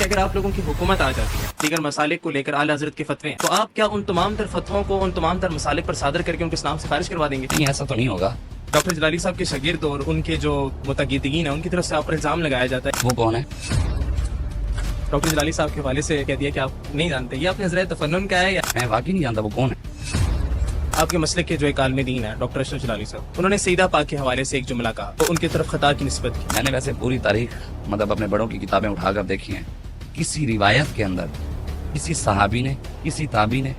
اگر آپ لوگوں کی حکومت آ جاتی ہے دیگر مسالک کو لے کر اعلیٰ حضرت کے فتوے ہیں، تو آپ کیا ان تمام تر فتووں کو ان تمام تر مسالک پر صادر کر کے ان کے اسلام سے خارج کروا دیں گے؟ نہیں، ایسا تو نہیں ہوگا۔ ڈاکٹر جلالی صاحب کے شاگرد اور ان کے جو متقیدین ہیں ان کی طرف سے آپ پر الزام لگایا جاتا ہے۔ وہ کون ہے؟ ڈاکٹر جلالی صاحب کے حوالے سے کہہ دیا کہ آپ نہیں جانتے، یہ اپنے ذرائع تفنن کا ہے یا میں واقعی نہیں جانتا وہ کون ہے۔ آپ کے مسلک کے جو ایک عالم دین ہے ڈاکٹر اشرف جلالی صاحب، انہوں نے سیدہ پاک کے حوالے سے ایک جملہ کہا تو ان کی طرف خطا کی نسبت کی۔ میں نے ویسے پوری تاریخ مطلب اپنے بڑوں کی کتابیں اٹھا کر دیکھی ہیں، کسی روایت کے اندر کسی صحابی نے، کسی تابعی نے،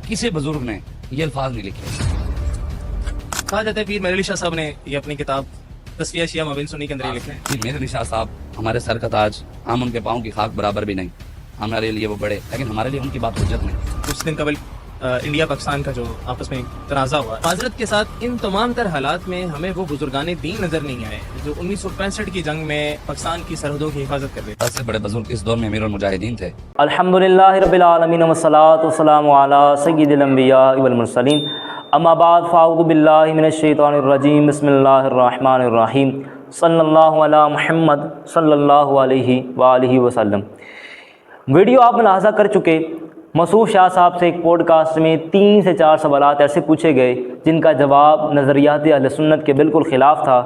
کسی بزرگ نے یہ الفاظ نہیں لکھے۔ کہا جاتا ہے پیر میرعلی شاہ صاحب نے یہ اپنی کتاب تصفیہ شیعہ مابین سنی کے اندر یہ لکھا ہے۔ پیر میرعلی شاہ صاحب ہمارے سر کا تاج، ہم ان کے پاؤں کی خاک برابر بھی نہیں، ہمارے لیے وہ بڑے، لیکن ہمارے لیے ان کی بات حجت نہیں۔ کچھ دن قبل انڈیا پاکستان کا جو آپس میں تنازع ہوا، معذرت کے ساتھ ان تمام تر حالات میں ہمیں وہ بزرگان دین نظر نہیں آئے جو 1965 کی جنگ میں پاکستان کی سرحدوں کی حفاظت کر رہے تھے۔ سب سے بڑے بزرگ اس دور میں امیر المجاہدین تھے۔ الحمدللہ رب العالمین والصلاة والسلام علی سید الانبیاء والمرسلین، اما بعد فاعوذ باللہ من الشیطان الرجیم، بسم اللہ الرحمن الرحیم، صلی اللہ علی محمد صلی اللہ علیہ وآلہ وسلم۔ ویڈیو آپ ملاحظہ کر چکے، مسعود شاہ صاحب سے ایک پوڈ کاسٹ میں 3 سے 4 سوالات ایسے پوچھے گئے جن کا جواب نظریات اہل سنت کے بالکل خلاف تھا،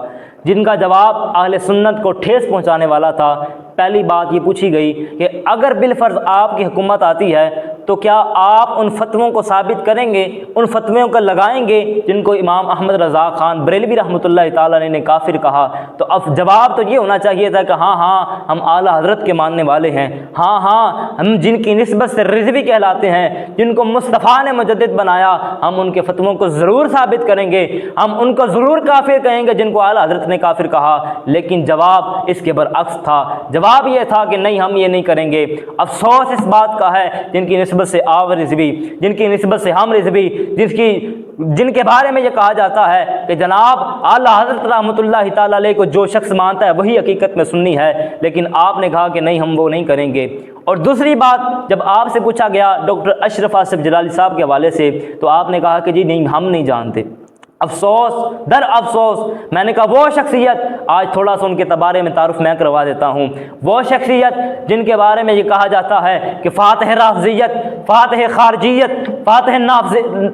جن کا جواب اہل سنت کو ٹھیس پہنچانے والا تھا۔ پہلی بات یہ پوچھی گئی کہ اگر بالفرض آپ کی حکومت آتی ہے تو کیا آپ ان فتووں کو ثابت کریں گے، ان فتووں کو لگائیں گے جن کو امام احمد رضا خان بریلوی رحمۃ اللہ تعالیٰ نے کافر کہا؟ تو اب جواب تو یہ ہونا چاہیے تھا کہ ہاں ہم اعلیٰ حضرت کے ماننے والے ہیں، ہاں ہم جن کی نسبت سے رضوی کہلاتے ہیں، جن کو مصطفیٰ نے مجدد بنایا، ہم ان کے فتووں کو ضرور ثابت کریں گے، ہم ان کو ضرور کافر کہیں گے جن کو اعلیٰ حضرت نے کافر کہا۔ لیکن جواب اس کے برعکس تھا، جواب یہ تھا کہ نہیں، ہم یہ نہیں کریں گے۔ افسوس اس بات کا ہے جن کی نسبت سے آپ رضوی، جن کی نسبت سے ہم رضوی، جن کے بارے میں یہ کہا جاتا ہے کہ جناب اعلیٰ حضرت رحمۃ اللہ تعالیٰ علیہ کو جو شخص مانتا ہے وہی حقیقت میں سنی ہے، لیکن آپ نے کہا کہ نہیں، ہم وہ نہیں کریں گے۔ اور دوسری بات، جب آپ سے پوچھا گیا ڈاکٹر اشرف آصف جلالی صاحب کے حوالے سے تو آپ نے کہا کہ جی نہیں، ہم نہیں جانتے۔ افسوس در افسوس، میں نے کہا وہ شخصیت، آج تھوڑا سا ان کے بارے میں تعارف میں کروا دیتا ہوں۔ وہ شخصیت جن کے بارے میں یہ کہا جاتا ہے کہ فاتح رافضیت، فاتح خارجیت، فاتح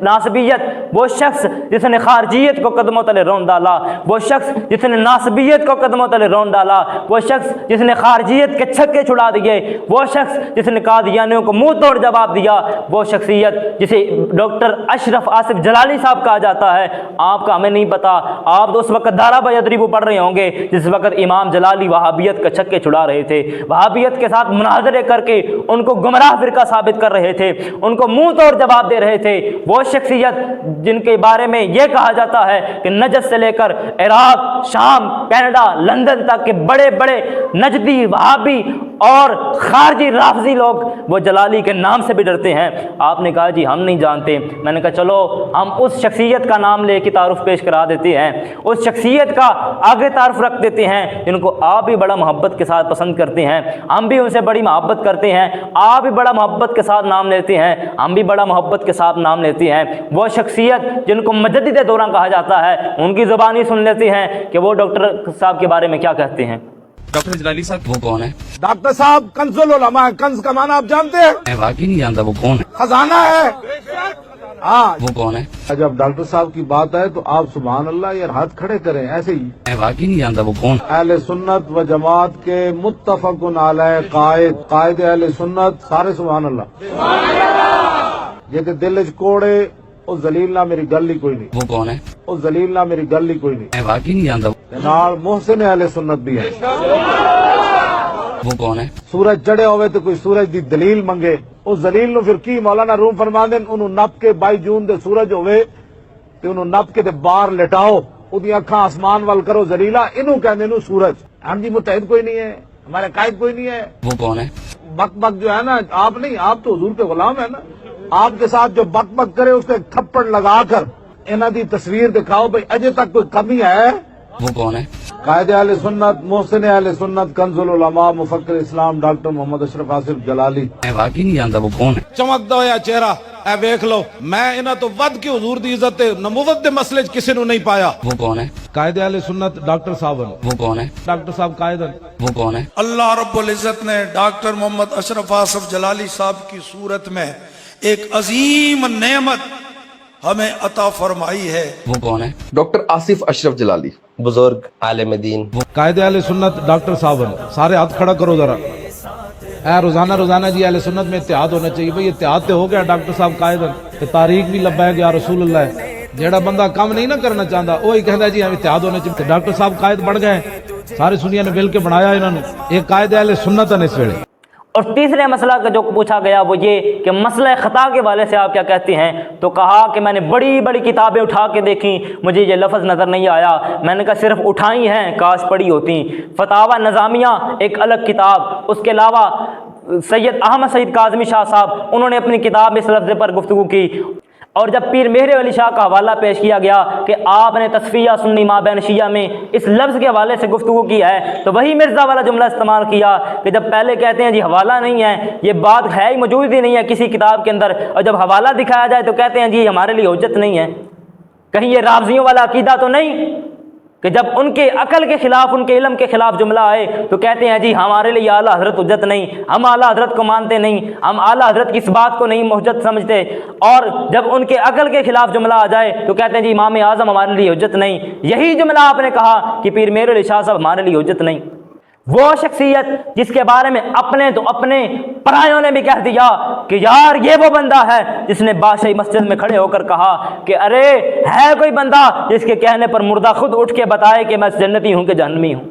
ناصبیت، وہ شخص جس نے خارجیت کو قدموں تلے رون ڈالا، وہ شخص جس نے ناصبیت کو قدموں تلے رون ڈالا، وہ شخص جس نے خارجیت کے چھکے چھڑا دیے، وہ شخص جس نے قادیانیوں کو منہ توڑ جواب دیا، وہ شخصیت جسے ڈاکٹر اشرف آصف جلالی صاحب کہا جاتا ہے۔ آپ کا ہمیں نہیں پتا، آپ تو اس وقت دارا بیدریبو پڑھ رہے ہوں گے جس وقت امام جلالی وہابیت کا چھکے چھڑا رہے تھے، وہابیت کے ساتھ مناظرے کر کے ان کو گمراہ فرقہ ثابت کر رہے تھے، ان کو منہ توڑ جواب دے رہے تھے۔ وہ شخصیت جن کے بارے میں یہ کہا جاتا ہے کہ نجد سے لے کر عراق، شام، کینیڈا، لندن تک کے بڑے بڑے نجدی، وہابی اور خارجی رافضی لوگ وہ جلالی کے نام سے بھی ڈرتے ہیں۔ آپ نے کہا جی ہم نہیں جانتے۔ میں نے کہا چلو ہم اس شخصیت کا نام لے کے تعارف پیش کرا دیتے ہیں، اس شخصیت کا آگے تعارف رکھ دیتے ہیں جن کو آپ بھی بڑا محبت کے ساتھ پسند کرتے ہیں، ہم بھی ان سے بڑی محبت کرتے ہیں، آپ بھی بڑا محبت کے ساتھ نام لیتے ہیں، ہم بھی بڑا محبت کے ساتھ نام لیتے ہیں۔ وہ شخصیت جن کو مجدد دوران کہا جاتا ہے، ان کی زبانی سن لیتے ہیں کہ وہ ڈاکٹر صاحب کے بارے میں کیا کہتے ہیں۔ ڈاکٹر جلالی صاحب وہ کون ہے؟ ڈاکٹر صاحب کنز العلماء، کنز کا معنی آپ جانتے ہیں؟ میں واقعی نہیں جانتا وہ کون ہے۔ خزانہ ہے۔ ہاں، وہ کون ہے؟ جب ڈاکٹر صاحب کی بات ہے تو آپ سبحان اللہ یہ ہاتھ کھڑے کریں ایسے ہی۔ میں واقعی نہیں جانتا وہ کون ہے۔ اہل سنت و جماعت کے متفق علیہ قائد اہل سنت سارے سبحان اللہ۔ جے دل چ کوڑے اس ذلیل نہ میری گل ہی کوئی نہیں۔ وہ کون ہے؟ اس ذلیل نہ میری گل ہی کوئی نہیں۔ میں واقعی نہیں جانتا نال محسن اہل سنت بھی ہے۔ وہ کون ہے؟ سورج چڑھے ہوئے تو کوئی سورج دی دلیل منگے، اس دلیل نو پھر کی مولانا روم فرماندے انہوں نپ کے 22 جون دے سورج ہوئے تے انہوں نپ کے تے باہر لٹاؤ، اودی اکھاں آسمان وال کرو ذلیلا، انہوں کہندے نو سورج۔ ہم جی متحد کوئی نہیں ہے، ہمارے قائد کوئی نہیں ہے۔ وہ کون ہے؟ بک بک جو ہے نا، آپ نہیں، آپ تو حضور کے غلام ہے نا، آپ کے ساتھ جو بک بک کرے اس کو ایک تھپڑ لگا کر انہاں دی تصویر دکھاؤ بھئی اجے تک کوئی کمی ہے، वो कौन है? कायदे अहले सुन्नत, मोहसिन अहले सुन्नत, कंजुल उलमा, मुफक्किर इस्लाम डॉक्टर मोहम्मद अशरफ आसिफ जलाली। मैं वाकई नहीं जानता वो कौन है। चमकदा होया चेहरा ए वेख लो, मैं इन्हां तो वध के हुजूर दी इज्जत ते नबूवत दे मसले च किसी नु नहीं पाया। वो कौन है? कायदे अहले सुन्नत डॉक्टर साहब, वो कौन है? डॉक्टर साहब कायदन। वो कौन है? अल्लाह रब्बुल इज़्ज़त ने डॉक्टर मोहम्मद अशरफ आसिफ जलाली साहब की सूरत में एक अजीम नेमत हमें अता फरमाई है। वो कौन है? डॉक्टर आसिफ अशरफ जलाली, बुजुर्ग आलिम दीन। कायदे अहले सुन्नत डॉक्टर साहब, सारे हाथ खड़ा करो जरा। रोजाना रोजाना जी अहले सुन्नत में इत्तेहाद होना चाहिए। भाई इत्तेहाद तो हो गया डॉक्टर साहब कायदन, तारीख भी लब्बैक या रसूल अल्लाह है। जेड़ा बंदा काम नहीं ना करना चाहता वही कहता जी हम इत्तेहाद होने चाहिए। डॉक्टर साहब कायद बढ़ गए, सारी सुनिया ने मिल के बनाया इन्होंने एक कायदे अहले सुन्नत है इस वेले। और तीसरे मसला का जो पूछा गया वो ये कि मसला ख़ता के वाले से आप क्या कहते हैं, तो कहा कि मैंने बड़ी बड़ी किताबें उठा के देखी, मुझे ये लफ्ज़ नज़र नहीं आया। मैंने कहा सिर्फ उठाई हैं, काश पढ़ी होती। फतावा नज़ामिया एक अलग किताब, उसके अलावा सैयद अहमद सईद काज़मी शाह साहब उन्होंने अपनी किताब में इस लफ्ज़ पर गुफ्तगू की। और जब पीर मेहर अली शाह का हवाला पेश किया गया कि आपने तस्फिया सुन्नी माबैन शिया में इस लफ्ज़ के हवाले से गुफ्तगू की है, तो वही मिर्ज़ा वाला जुमला इस्तेमाल किया कि जब पहले कहते हैं जी हवाला नहीं है, ये बात है ही मौजूद ही नहीं है किसी किताब के अंदर, और जब हवाला दिखाया जाए तो कहते हैं जी हमारे लिए हुज्जत नहीं है। कहीं ये रावजियों वाला अकीदा तो नहीं कि जब उनके अकल के खिलाफ, उनके इल्म के खिलाफ जुमला आए तो कहते हैं जी हमारे लिए आला हजरत हुज्जत नहीं, हम आला हजरत को मानते नहीं, हम आला हजरत की इस बात को नहीं मुहज्जत समझते। और जब उनके अकल के खिलाफ जुमला आ जाए तो कहते हैं जी इमाम आज़म हमारे लिए हुज्जत नहीं। यही जुमला आपने कहा कि पीर मेहर अली शाह साहब हमारे लिए हुज्जत नहीं। वो शख्सियत जिसके बारे में अपने तो अपने परायों ने भी कह दिया कि यार ये वो बंदा है जिसने बादशाही मस्जिद में खड़े होकर कहा कि अरे है कोई बंदा जिसके कहने पर मुर्दा खुद उठ के बताए कि मैं जन्नती हूं कि जहन्नमी हूं,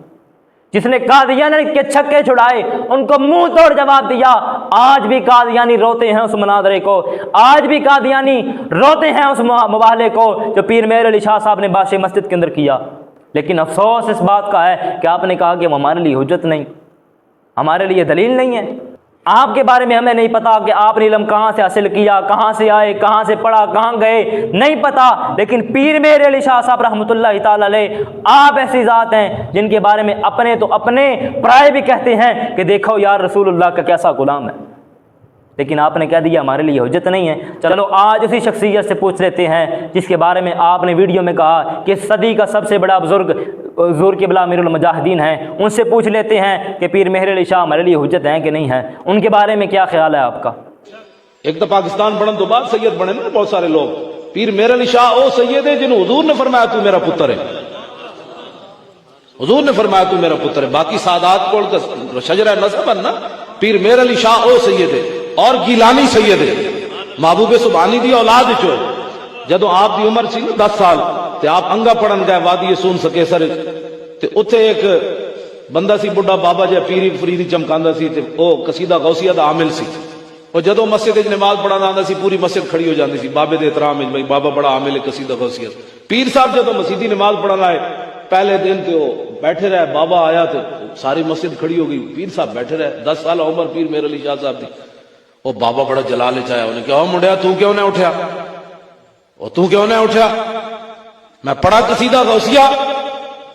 जिसने कादियानी के छक्के छुड़ाए, उनको मुंह तोड़ जवाब दिया। आज भी कादियानी रोते हैं उस मुनादरे को, आज भी कादियानी रोते हैं उस मुबाहले को जो पीर मेहर अली शाह साहब ने बादशाही मस्जिद के अंदर किया। लेकिन अफसोस इस बात का है कि आपने कहा कि हमारे लिए हुज्जत नहीं, हमारे लिए दलील नहीं है। आपके बारे में हमें नहीं पता कि आपने इल्म कहाँ से हासिल किया, कहाँ से आए, कहाँ से पढ़ा, कहाँ गए, नहीं पता। लेकिन पीर मेहर अली शाह साहब रहमतुल्लाह ताला अलैह आप ऐसी ज़ात हैं जिनके बारे में अपने तो अपने पराए भी कहते हैं कि देखो यार रसूलुल्लाह का कैसा गुलाम है। लेकिन आपने कह दिया हमारे लिए हुज्जत नहीं है। चलो आज उसी शख्सियत से पूछ लेते हैं जिसके बारे में आपने वीडियो में कहा कि सदी का सबसे बड़ा बुजुर्ग हुज़ूर क़िबला अमीरुल मुजाहिदीन हैं, उनसे पूछ लेते हैं कि पीर मेहर अली शाह हमारे लिए हुज्जत हैं कि नहीं है, उनके बारे में क्या ख्याल है आपका। एक तो पाकिस्तान बनने तो बाद सैयद बने ना बहुत सारे लोग। पीर मेहर अली शाह ओ सैयद है जिन्होंने हुजूर ने फरमाया तू मेरा पुत्र है, हुजूर ने फरमाया तू मेरा पुत्र है। बाकी सादात को शजरा नसब है ना, पीर मेहर अली शाह ओ सैयद है और गिलानी सैयद है, महबूब सुबहानी दी औलाद चो। जदों आप दी उम्र सी ना 10 साल ते आप अंगा पढ़न गए वादी सून सकेसर ते उत्थे एक बंदा सी बुढ़ा बाबा जी पीरी फरीदी चमकांदा सी ते ओ कसीदा गौसिया दा आमिल सी। और जदों मस्जिद विच नमाज पढ़न आंदा सी पूरी मस्जिद खड़ी हो जाती सी बाबे दे एहतराम विच, भाई बाबा बड़ा आमिल है कसीदा गौसिया। पीर साहब जदों मसीदी नमाज पढ़न आए पहले दिन ते ओ बैठे रहे, बाबा आया तो सारी मस्जिद खड़ी हो गई, पीर साहब बैठे रहे। 10 साल उम्र पीर मेहर अली शाह साहब दी। ओ बाबा बड़ा जलाल च आया, उन्हें कहा मुंडिया तू क्यों नहीं उठा, ओ तू क्यों नहीं उठा, मैं पढ़ा कसीदा गौसिया।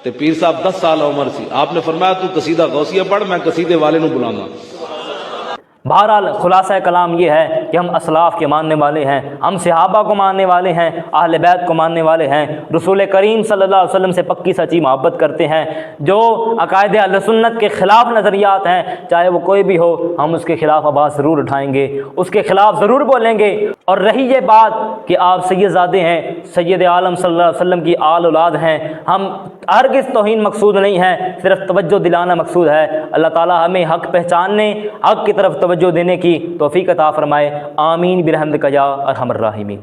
ते पीर साहब 10 साल उम्र सी, आपने फरमाया तू कसीदा गौसिया पढ़, मैं कसीदे वाले नू बुलाऊंगा। बहरहाल खुलासा कलाम ये है कि हम असलाफ के मानने वाले हैं, हम सहाबा को मानने वाले हैं, अहले बैत को मानने वाले हैं, रसूल करीम सल्लल्लाहु अलैहि वसल्लम से पक्की सच्ची मोहब्बत करते हैं। जो अकायद अहले सुन्नत के ख़िलाफ़ नज़रियात हैं चाहे वो कोई भी हो, हम उसके ख़िलाफ़ आवाज़ ज़रूर उठाएंगे, उसके ख़िलाफ़ ज़रूर बोलेंगे। और रही ये बात कि आप सैयदज़ादे हैं, सैयद आलम सल्लल्लाहु अलैहि वसल्लम की आल औलाद हैं, हम हरगिज़ तौहीन मकसूद नहीं है, सिर्फ तवज्जो दिलाना मकसूद है। अल्लाह ताला हमें हक़ पहचानने, हक़ की तरफ तवज्जो देने की तौफ़ीक़ अता फ़रमाए। आमीन बिरहमदिका या अरहमर राहिमीन।